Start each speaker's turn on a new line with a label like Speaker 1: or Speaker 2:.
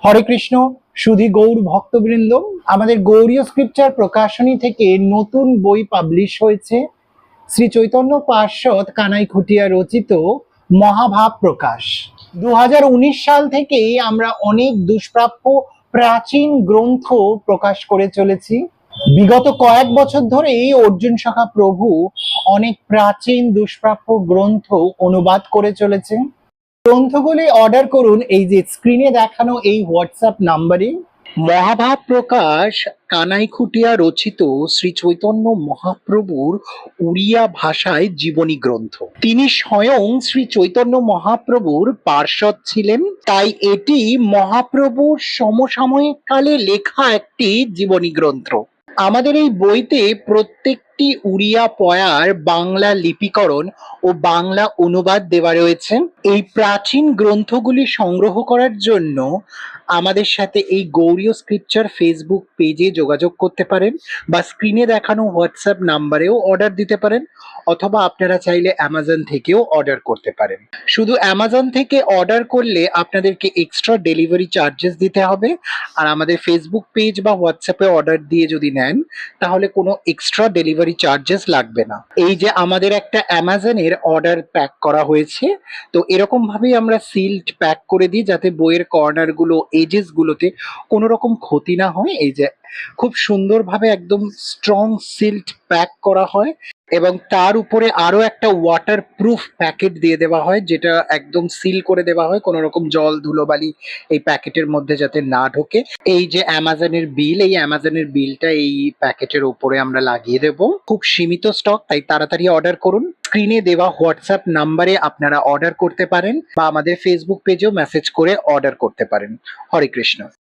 Speaker 1: হরে কৃষ্ণ। সুধী গৌর ভক্তবৃন্দ, আমাদের গৌরীয় স্ক্রিপচার প্রকাশনী থেকে নতুন বই পাবলিশ হয়েছে। শ্রী চৈতন্য পার্ষদ কানাই খুটিয়া রচিত মহাভাব প্রকাশ। 2019 সাল থেকেই আমরা অনেক দুষ্প্রাপ্য প্রাচীন গ্রন্থ প্রকাশ করে চলেছি। বিগত কয়েক বছর ধরেই অর্জুন সখা প্রভু অনেক প্রাচীন দুষ্প্রাপ্য গ্রন্থ অনুবাদ করে চলেছেন। গ্রন্থগুলি অর্ডার করুন এই যে স্ক্রিনে দেখানো এই হোয়াটসঅ্যাপ নাম্বারে। মহাভাব প্রকাশ কানাই খুটিয়া রচিত শ্রী চৈতন্য মহাপ্রভুর উড়িয়া ভাষায় জীবনী গ্রন্থ। তিনি স্বয়ং শ্রী চৈতন্য মহাপ্রভুর পার্ষদ ছিলেন, তাই এটি মহাপ্রভুর সমসাময়িক কালে লেখা একটি জীবনী গ্রন্থ। আমাদের এই বইতে প্রত্যেকটি উড়িয়া পয়ার বাংলা লিপিকরণ ও বাংলা অনুবাদ দেওয়া রয়েছে। এই প্রাচীন গ্রন্থগুলি সংগ্রহ করার জন্য আমাদের সাথে এই গৌরীয় স্ক্রিপচার ফেসবুক পেজে যোগাযোগ করতে পারেন, বা স্ক্রিনে দেখানো হোয়াটসঅ্যাপ নাম্বারেও অর্ডার দিতে পারেন, অথবা আপনারা চাইলে অ্যামাজন থেকেও অর্ডার করতে পারেন। শুধু অ্যামাজন থেকে অর্ডার করলে আপনাদেরকে এক্সট্রা ডেলিভারি চার্জেস দিতে হবে, আর আমাদের ফেসবুক পেজ বা হোয়াটসঅ্যাপে অর্ডার দিয়ে যদি নেন তাহলে কোনো এক্সট্রা ডেলিভারি চার্জেস লাগবে না। এই যে আমাদের একটা অ্যামাজনের অর্ডার প্যাক করা হয়েছে, তো এরকম ভাবেই আমরা সিল্ড প্যাক করে দিই যাতে বইয়ের কর্নার গুলো, এজেস গুলোতে কোনো রকম ক্ষতি না হয়। এই যে খুব সুন্দরভাবে একদম স্ট্রং সিল্ড প্যাক করা হয়, এবং তার উপরে আরো একটা ওয়াটার প্রুফ প্যাকেট দিয়ে দেওয়া হয়, যেটা একদম সিল করে দেওয়া হয়, কোনো রকম জল ধুলোবালি এই প্যাকেটের মধ্যে যাতে না ঢোকে। এই যে অ্যামাজনের বিল, এই অ্যামাজনের বিলটা এই প্যাকেটের উপরে আমরা লাগিয়ে দেব। খুব সীমিত স্টক, তাই তাড়াতাড়ি অর্ডার করুন। স্ক্রিনে দেওয়া হোয়াটসঅ্যাপ নাম্বারে আপনারা অর্ডার করতে পারেন, বা আমাদের ফেসবুক পেজেও মেসেজ করে অর্ডার করতে পারেন। হরে কৃষ্ণ।